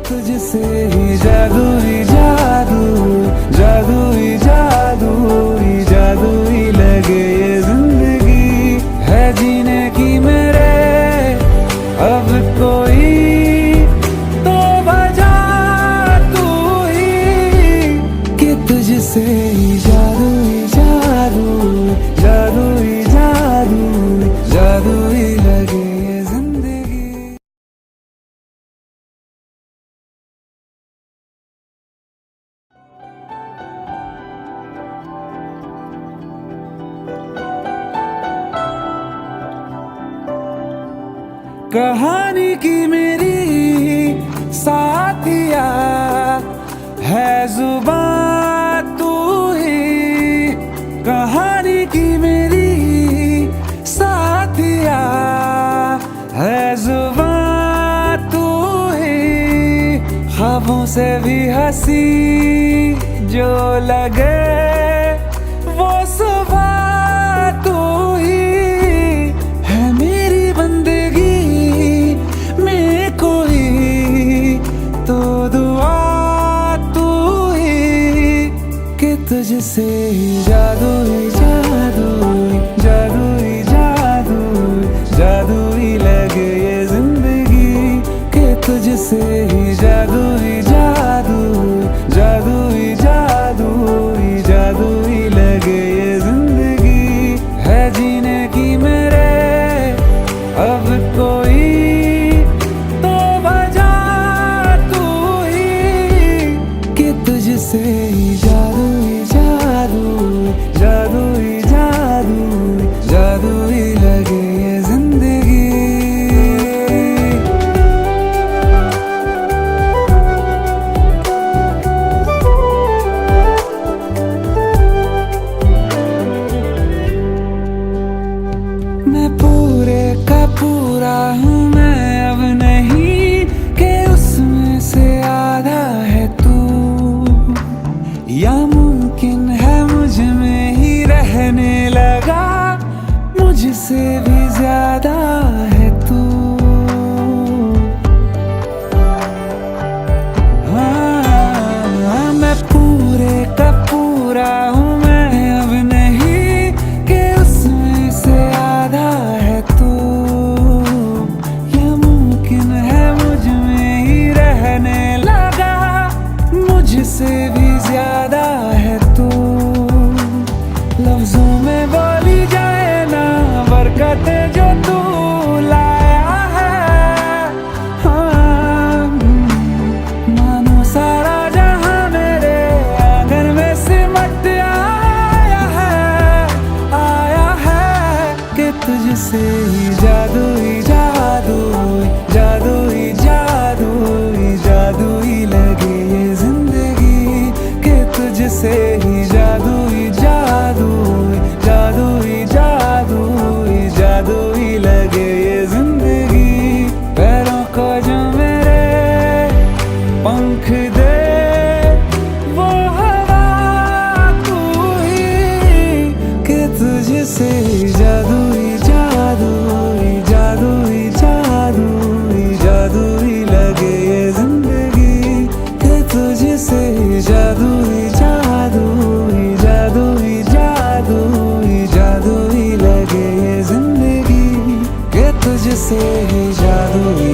तुझसे ही जादू ही जादू, जादू ही जादू, ही जादू ही लगे ये जिंदगी है जीने की मेरे। अब कोई तो वजह तू ही कि तुझसे ही जादू ही जादू, जादू ही जादू, जादू ही लगे ये जिंदगी। कहानी की मेरी साथिया है जुबान तू ही, कहानी की मेरी साथिया है जुबान तू ही। ख्वाबों से भी हंसी जो लगे वो सुबह तू ही है मेरी बंदगी में कोई तो दुआ तू ही कि तुझसे ही जादू ही जादू, जादू ही जादू, जादू ही लगे ये जिंदगी कि तुझसे ही जादू ही जादू, जादू ही जादू, ही जादू ही लगे ये जिंदगी है जीने की मेरे। अब कोई तो वजह तू ही कि तुझसे ही जादू ही जादू, जादू ही जादू, जादू ही लगे ये जिंदगी। मैं पूरे का पूरा हूँ मैं अब नहीं कि उसमें से आधा है तू, या मुमकिन है मुझ में ही रहने लगा मुझसे भी ज्यादा है तू। हाँ, मैं पूरे का पूरा हूँ मैं अब नहीं कि उसमें से आधा है तू, या मुमकिन है मुझ में ही रहने लगा मुझसे भी ज्यादा है तू। लफ्जों में बोली जाए ना बरकतें जो तू लाया है, हाँ, मानो सारा जहां मेरे आंगन में सिमट आया है कि तुझसे ही जादू ही जादू, जादू ही जादू, ही जादू ही लगे ये जिंदगी कि तुझसे ही जादू ही जादू, जादू ही जादू, ही जादू ही लगे ये जिंदगी। पैरों को जो मेरे पंख दे वो हवा तू ही कि तुझसे ही जादू ही जादू, ही जादू ही जादू, ही जादू ही लगे ये जिंदगी कि तुझसे ही जादू ही जादू, ही जादू ही जादू, ही जादू ही लगे ये जिंदगी कि तुझसे ही जादू।